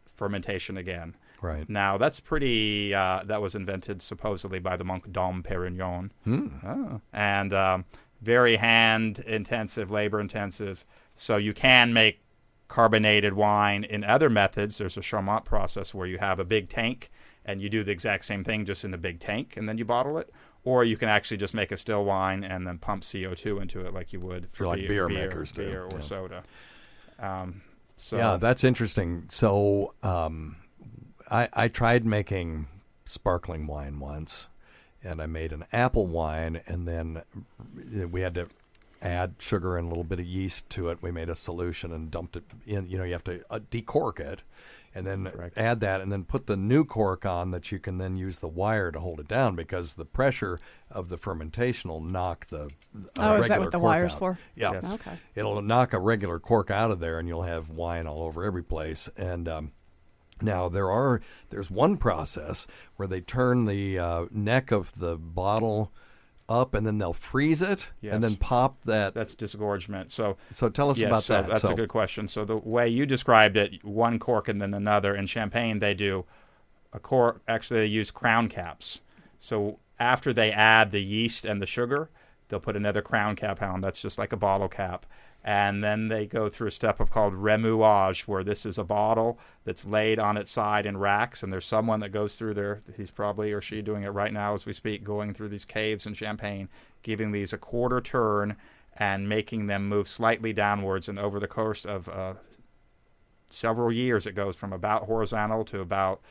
fermentation again. Right. Now, that's pretty, that was invented supposedly by the monk Dom Perignon. And very hand-intensive, labor-intensive. So you can make carbonated wine in other methods. There's a Charmat process where you have a big tank, and you do the exact same thing just in a big tank, and then you bottle it. Or you can actually just make a still wine and then pump CO2 into it like you would for like beer makers do. Beer or soda. So yeah, that's interesting. So I tried making sparkling wine once, and I made an apple wine, and then we had to add sugar and a little bit of yeast to it. We made a solution and dumped it in. You have to decork it, and then add that, and then put the new cork on that you can then use the wire to hold it down, because the pressure of the fermentation will knock the regular is that what the cork wire's out. for? Yeah. Yes. Okay. It'll knock a regular cork out of there, and you'll have wine all over every place. And now there's one process where they turn the neck of the bottle up, and then they'll freeze it, and then pop that. That's disgorgement. So tell us about that. That's a good question. So the way you described it, one cork and then another. In champagne, they do a cork. Actually, they use crown caps. So after they add the yeast and the sugar, they'll put another crown cap on. That's just like a bottle cap. And then they go through a step called remuage, where this is a bottle that's laid on its side in racks, and there's someone that goes through there. He's probably, or she, doing it right now as we speak, going through these caves in Champagne, giving these a quarter turn and making them move slightly downwards. And over the course of several years, it goes from about horizontal to about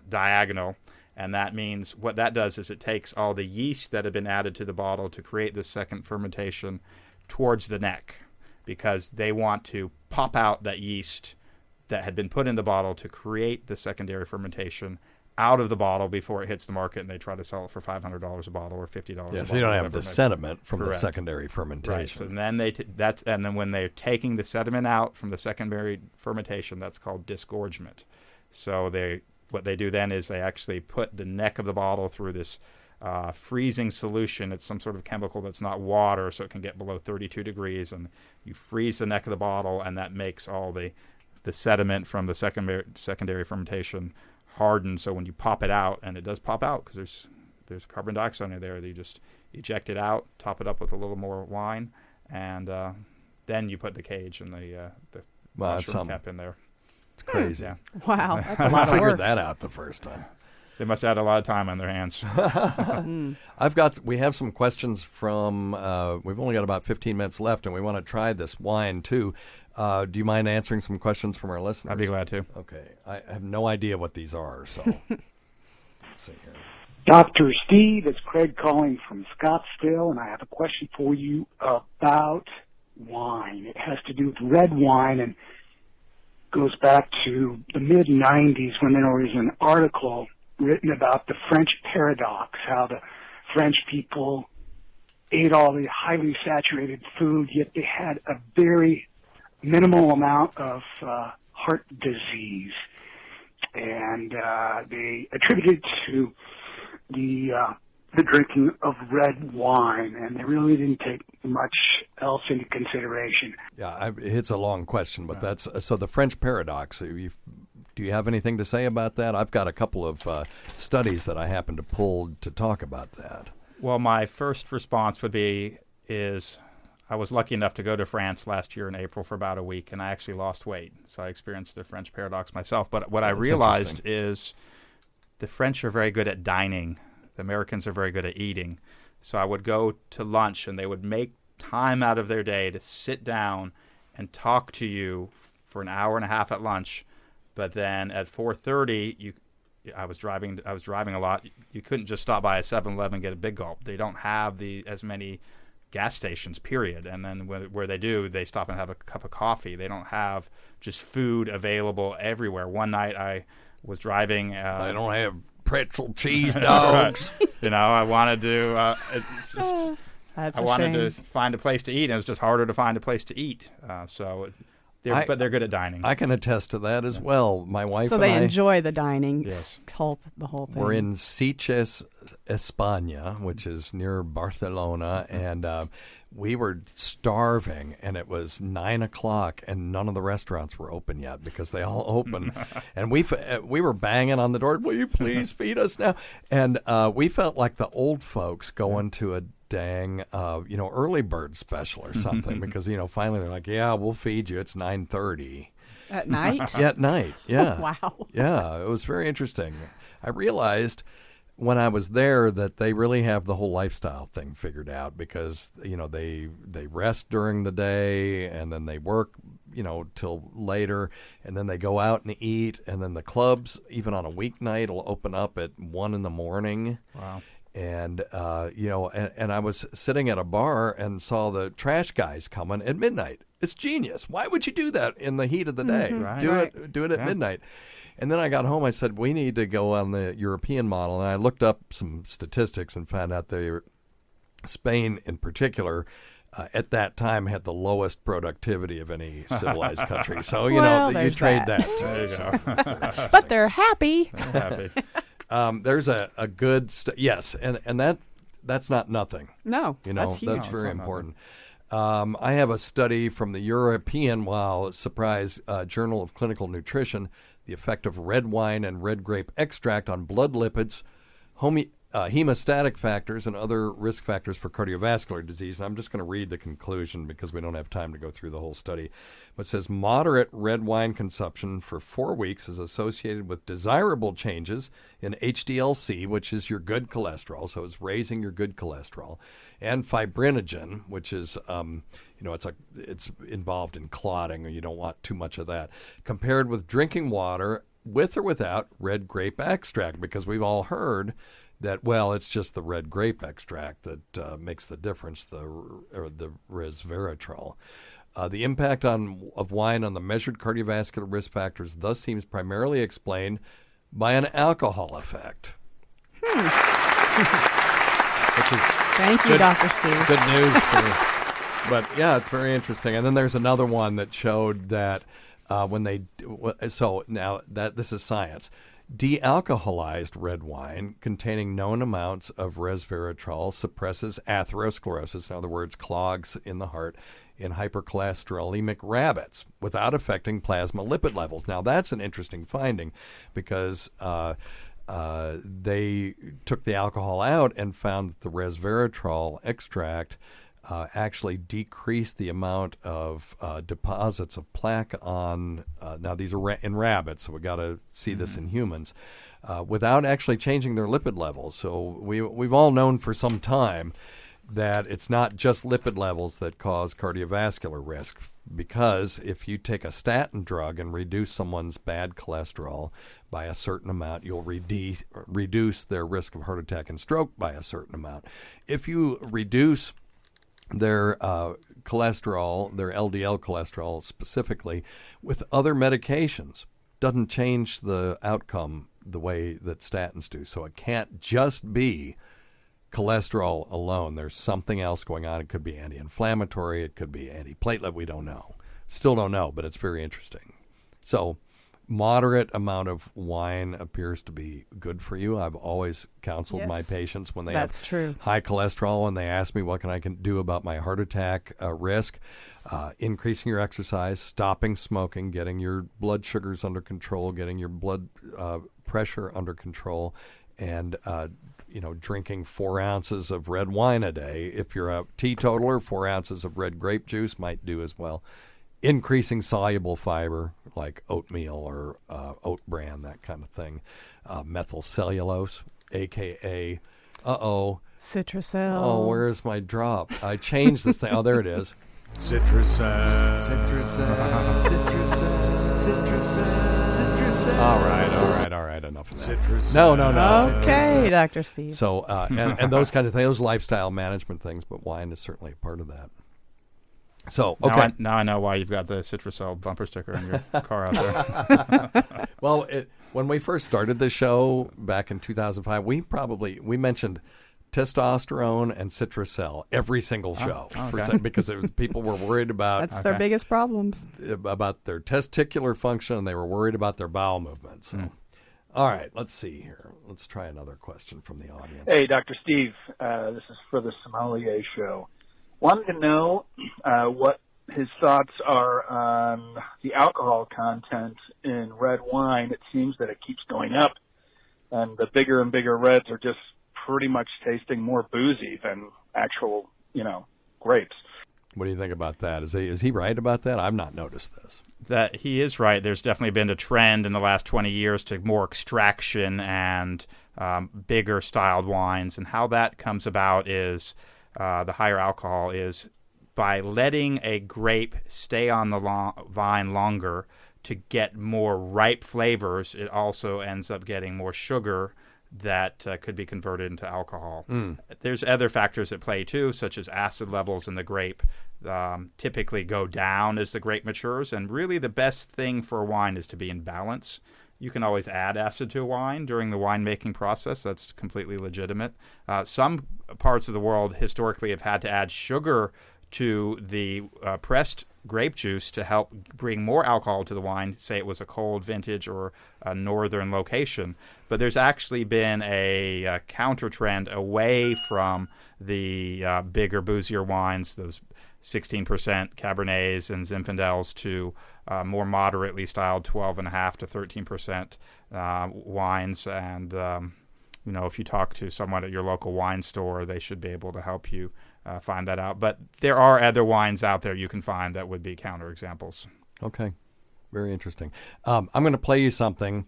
diagonal. And that means what that does is it takes all the yeast that had been added to the bottle to create this second fermentation towards the neck, because they want to pop out that yeast that had been put in the bottle to create the secondary fermentation out of the bottle before it hits the market, and they try to sell it for $500 a bottle or $50 a bottle. Yeah, so you don't have the sediment from the secondary fermentation. Right. So then and then when they're taking the sediment out from the secondary fermentation, that's called disgorgement. So what they do then is they actually put the neck of the bottle through this freezing solution. It's some sort of chemical that's not water, so it can get below 32 degrees, and you freeze the neck of the bottle, and that makes all the sediment from the secondary fermentation harden. So when you pop it out, and it does pop out because there's carbon dioxide in there, you just eject it out, top it up with a little more wine, and then you put the cage and the mushroom cap in there. It's crazy. Yeah. Wow, that's a lot of I figured work. that out the first time. They must have had a lot of time on their hands. We have some questions from, we've only got about 15 minutes left, and we want to try this wine too. Do you mind answering some questions from our listeners? I'd be glad to. Okay. I have no idea what these are, so let's see here. Dr. Steve, it's Craig calling from Scottsdale, and I have a question for you about wine. It has to do with red wine, and goes back to the mid-'90s when there was an article written about the French paradox, how the French people ate all the highly saturated food, yet they had a very minimal amount of heart disease. And they attributed to the drinking of red wine, and they really didn't take much else into consideration. Yeah, it's a long question, but that's so the French paradox. Do you have anything to say about that? I've got a couple of studies that I happen to pull to talk about that. Well, my first response would be I was lucky enough to go to France last year in April for about a week, and I actually lost weight. So I experienced the French paradox myself. But what I realized is the French are very good at dining. The Americans are very good at eating. So I would go to lunch, and they would make time out of their day to sit down and talk to you for an hour and a half at lunch. But then at 4:30, I was driving a lot. You couldn't just stop by a 7-Eleven and get a big gulp. They don't have as many gas stations, period. And then where they do, they stop and have a cup of coffee. They don't have just food available everywhere. One night I was driving. They don't have pretzel cheese dogs. I wanted to. That's I a wanted shame. to find a place to eat, and it was just harder to find a place to eat. So But they're good at dining. I can attest to that as well. My wife so and I... So they enjoy the dining, yes. the whole thing. We're in Sitges, España, which is near Barcelona, and we were starving, and it was 9 o'clock, and none of the restaurants were open yet because they all open. And we were banging on the door, will you please feed us now? And we felt like the old folks going to a dang, early bird special or something because, finally they're like, yeah, we'll feed you. It's 9:30. At night? Yeah, at night, yeah. Oh, wow. Yeah, it was very interesting. I realized when I was there that they really have the whole lifestyle thing figured out because, they rest during the day and then they work, till later and then they go out and eat and then the clubs, even on a weeknight, will open up at 1 a.m. Wow. And, and I was sitting at a bar and saw the trash guys coming at midnight. It's genius. Why would you do that in the heat of the day? Right. Do it at midnight. And then I got home. I said, we need to go on the European model. And I looked up some statistics and found out Spain in particular at that time had the lowest productivity of any civilized country. So, you trade that. There you go. But they're happy. They're happy. There's a good yes, and that's not nothing. No, that's huge. That's very important. I have a study from the European, surprise, Journal of Clinical Nutrition, the effect of red wine and red grape extract on blood lipids, hemostatic factors, and other risk factors for cardiovascular disease. And I'm just going to read the conclusion because we don't have time to go through the whole study. But it says moderate red wine consumption for 4 weeks is associated with desirable changes in HDL-C, which is your good cholesterol, so it's raising your good cholesterol, and fibrinogen, which is it's involved in clotting, or you don't want too much of that, compared with drinking water with or without red grape extract, because we've all heard that, it's just the red grape extract that makes the difference, the resveratrol. The impact of wine on the measured cardiovascular risk factors thus seems primarily explained by an alcohol effect. Which is Thank you, Dr. Steve. Good news. But, it's very interesting. And then there's another one that showed that this is science. De-alcoholized red wine containing known amounts of resveratrol suppresses atherosclerosis, in other words, clogs in the heart, in hypercholesterolemic rabbits without affecting plasma lipid levels. Now, that's an interesting finding because they took the alcohol out and found that the resveratrol extract actually decreased the amount of deposits of plaque on, now these are in rabbits, so we got to see this in humans, without actually changing their lipid levels. So we've all known for some time that it's not just lipid levels that cause cardiovascular risk, because if you take a statin drug and reduce someone's bad cholesterol by a certain amount, you'll reduce their risk of heart attack and stroke by a certain amount. If you reduce their cholesterol, their LDL cholesterol specifically, with other medications, doesn't change the outcome the way that statins do. So it can't just be cholesterol alone. There's something else going on. It could be anti-inflammatory. It could be antiplatelet. We don't know. Still don't know, but it's very interesting. So moderate amount of wine appears to be good for you. I've always counseled my patients when they have high cholesterol and they ask me what I can do about my heart attack risk. Increasing your exercise, stopping smoking, getting your blood sugars under control, getting your blood pressure under control, and drinking 4 ounces of red wine a day. If you're a teetotaler, 4 ounces of red grape juice might do as well. Increasing soluble fiber like oatmeal or oat bran, that kind of thing. Methyl cellulose, a.k.a. Citrusel. Oh, where's my drop? I changed this thing. Oh, there it is. Citrusel. All right. Enough of that. Citrusel. No. Okay, Dr. Steve. So, and those kind of things, those lifestyle management things, but wine is certainly a part of that. So, okay. Now I know why you've got the Citrusel bumper sticker in your car out there. Well, when we first started the show back in 2005, we mentioned testosterone and Citracel every single show because people were worried about that's their biggest problems about their testicular function, and they were worried about their bowel movements. So. All right, let's see here. Let's try another question from the audience. Hey, Dr. Steve. This is for the Sommelier Show. Wanted to know what his thoughts are on the alcohol content in red wine. It seems that it keeps going up, and the bigger and bigger reds are just pretty much tasting more boozy than actual, grapes. What do you think about that? Is he right about that? I've not noticed this. That he is right. There's definitely been a trend in the last 20 years to more extraction and bigger styled wines. And how that comes about is the higher alcohol is by letting a grape stay on the vine longer to get more ripe flavors. It also ends up getting more sugar that could be converted into alcohol. There's other factors at play too, such as acid levels in the grape typically go down as the grape matures, and really the best thing for a wine is to be in balance. You can always add acid to a wine during the winemaking process. That's completely legitimate. Some parts of the world historically have had to add sugar to the pressed grape juice to help bring more alcohol to the wine, say it was a cold vintage or a northern location. But there's actually been a counter trend away from the bigger, boozier wines, those 16% Cabernets and Zinfandels, to more moderately styled 12.5 to 13% wines. And, if you talk to someone at your local wine store, they should be able to help you find that out. But there are other wines out there you can find that would be counterexamples. Okay. Very interesting. I'm going to play you something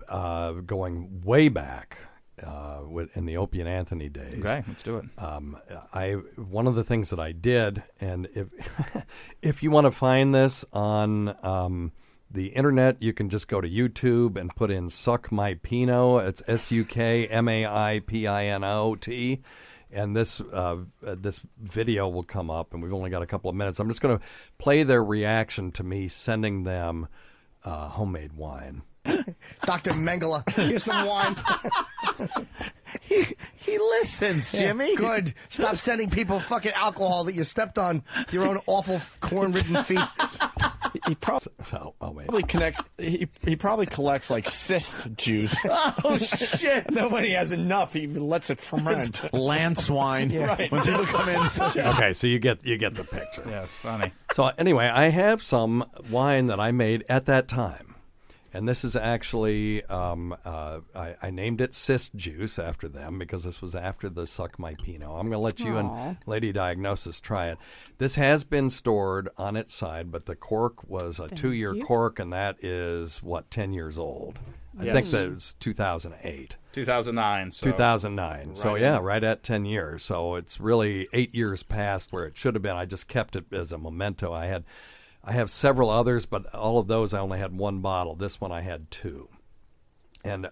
going way back in the Opie and Anthony days. Okay, let's do it. One of the things that I did, and if you want to find this on the internet, you can just go to YouTube and put in Suck My Pinot. It's SUKMAIPINOT. And this video will come up, and we've only got a couple of minutes. I'm just going to play their reaction to me sending them homemade wine. Dr. Mengele, here's some wine. He listens, Jimmy. Good. Stop sending people fucking alcohol that you stepped on your own awful corn-ridden feet. He probably collects like cyst juice. Oh shit! Nobody has enough. He lets it ferment. It's Lance wine. Yeah. Right. When people come in. Okay, so you get the picture. Yeah, it's funny. So anyway, I have some wine that I made at that time. And this is actually, I named it Cyst Juice after them because this was after the Suck My Pinot. I'm going to let you and Lady Diagnosis try it. This has been stored on its side, but the cork was a 2-year cork, and that is, 10 years old? I think that was 2008. 2009. 2009. So, right at 10 years. So it's really 8 years past where it should have been. I just kept it as a memento. I have several others, but all of those I only had one bottle. This one I had 2. And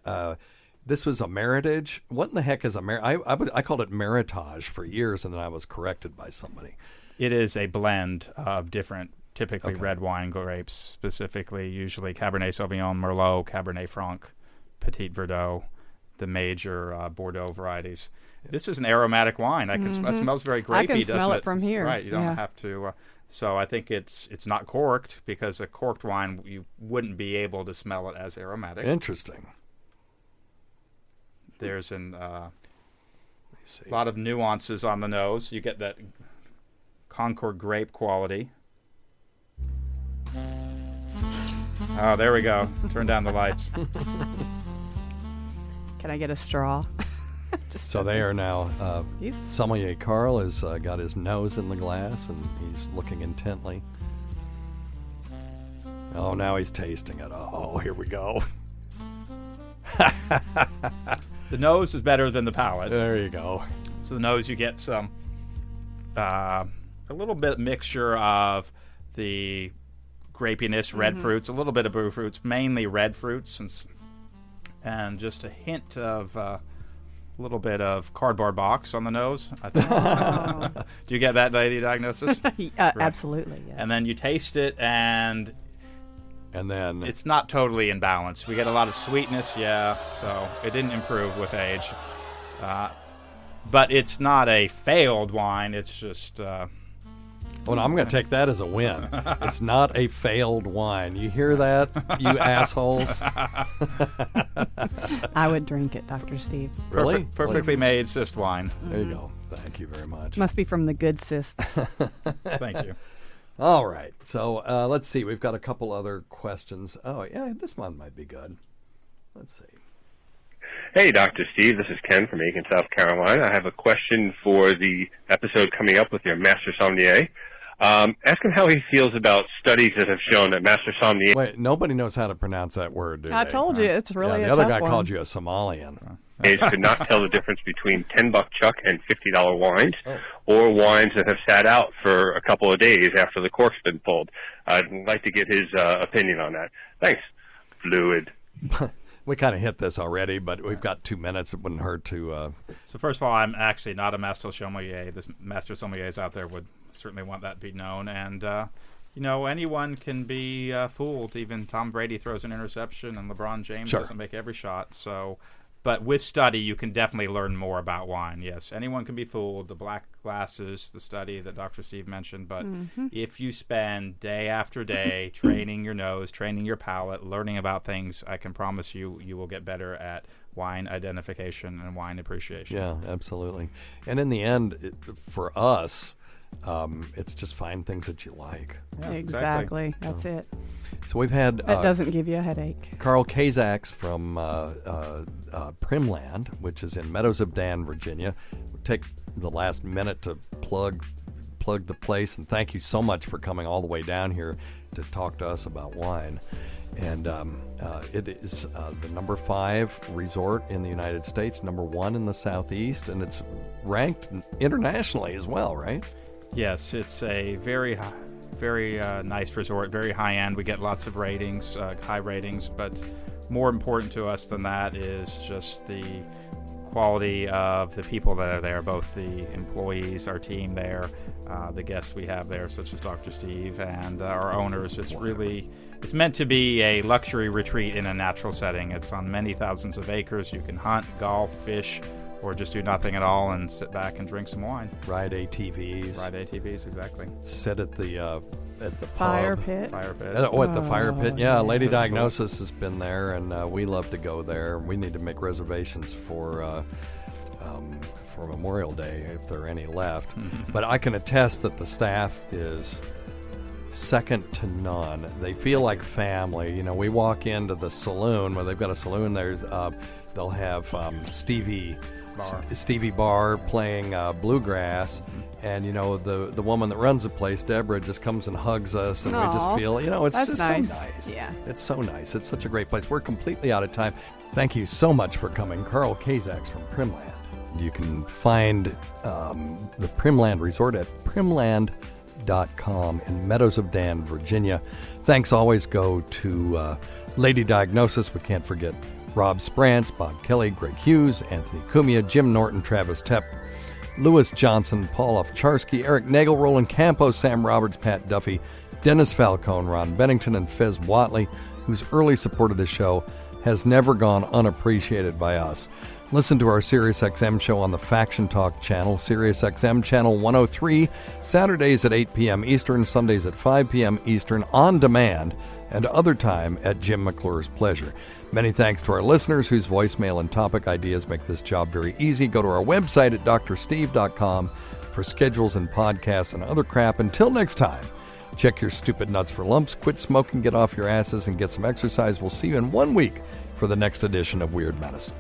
this was a Meritage. What in the heck is a Meritage? I called it Meritage for years, and then I was corrected by somebody. It is a blend of different, typically red wine grapes, specifically usually Cabernet Sauvignon, Merlot, Cabernet Franc, Petit Verdot, the major Bordeaux varieties. This is an aromatic wine. It smells very grapey, I can doesn't smell it? it from here. Right, you don't have to... So I think it's not corked, because a corked wine, you wouldn't be able to smell it as aromatic. Interesting. There's a lot of nuances on the nose. You get that Concord grape quality. Oh, there we go. Turn down the lights. Can I get a straw? So they are now, Sommelier Karl has got his nose in the glass, and he's looking intently. Oh, now he's tasting it. Oh, here we go. The nose is better than the palate. There you go. So the nose, you get some, a little bit mixture of the grapiness, red fruits, a little bit of blue fruits, mainly red fruits, and just a hint of... a little bit of cardboard box on the nose, I think. Do you get that, Lady Diagnosis? Right. Absolutely, yes. And then you taste it, and then it's not totally in balance. We get a lot of sweetness, so it didn't improve with age. but it's not a failed wine. It's just. Well, I'm going to take that as a win. It's not a failed wine. You hear that, you assholes? I would drink it, Dr. Steve. Really? Perfectly made cyst wine. There you go. Thank you very much. Must be from the good cysts. Thank you. All right. So let's see. We've got a couple other questions. Oh, yeah, this one might be good. Let's see. Hey, Dr. Steve. This is Ken from Aiken, South Carolina. I have a question for the episode coming up with your Master Sommelier. Ask him how he feels about studies that have shown that Master Sommelier... Wait, nobody knows how to prounce that word, do I they? told you, it's really the a other tough guy one. called you a Somalian. could not tell the difference between $10 Chuck and $50 wines, or wines that have sat out for a couple of days after the cork's been pulled. I'd like to get his opinion on that. Thanks. Fluid. We kind of hit this already, but we've got 2 minutes. It wouldn't hurt to... So first of all, I'm actually not a Master Sommelier. The Master Sommeliers out there would certainly want that to be known. And, anyone can be fooled. Even Tom Brady throws an interception, and LeBron James doesn't make every shot. So, but with study, you can definitely learn more about wine. Yes, anyone can be fooled. The black glasses, the study that Dr. Steve mentioned. But if you spend day after day training your nose, training your palate, learning about things, I can promise you will get better at wine identification and wine appreciation. Yeah, absolutely. And in the end, for us, it's just find things that you like. Yeah, exactly. That's it. So we've had... That doesn't give you a headache. Karl Kazaks from Primland, which is in Meadows of Dan, Virginia. We'll take the last minute to plug the place, and thank you so much for coming all the way down here to talk to us about wine. And it is the number 5 resort in the United States, number 1 in the Southeast, and it's ranked internationally as well, right? Yes, it's a very nice resort, very high-end. We get lots of ratings, high ratings, but more important to us than that is just the quality of the people that are there, both the employees, our team there, the guests we have there, such as Dr. Steve, and our owners. It's meant to be a luxury retreat in a natural setting. It's on many thousands of acres. You can hunt, golf, fish, or just do nothing at all and sit back and drink some wine. Ride ATVs. Exactly. Sit at the fire pub. pit. At the fire pit. Yeah, Lady Diagnosis has been there, and we love to go there. We need to make reservations for Memorial Day if there are any left. But I can attest that the staff is second to none. They feel like family. We walk into the saloon where they've got a saloon. They'll have Stevie Barr playing bluegrass, and the woman that runs the place, Deborah, just comes and hugs us, and we just feel it's just nice. so nice. Yeah, it's so nice. It's such a great place. We're completely out of time. Thank you so much for coming, Karl Kazaks from Primland. You can find the Primland Resort at primland.com in Meadows of Dan, Virginia. Thanks always go to Lady Diagnosis. We can't forget Rob Sprance, Bob Kelly, Greg Hughes, Anthony Cumia, Jim Norton, Travis Tepp, Lewis Johnson, Paul Ovcharsky, Eric Nagel, Roland Campos, Sam Roberts, Pat Duffy, Dennis Falcone, Ron Bennington, and Fez Watley, whose early support of the show has never gone unappreciated by us. Listen to our SiriusXM show on the Faction Talk channel, SiriusXM channel 103, Saturdays at 8 p.m. Eastern, Sundays at 5 p.m. Eastern, on demand, and other time at Jim McClure's pleasure. Many thanks to our listeners whose voicemail and topic ideas make this job very easy. Go to our website at drsteve.com for schedules and podcasts and other crap. Until next time, check your stupid nuts for lumps, quit smoking, get off your asses, and get some exercise. We'll see you in 1 week for the next edition of Weird Medicine.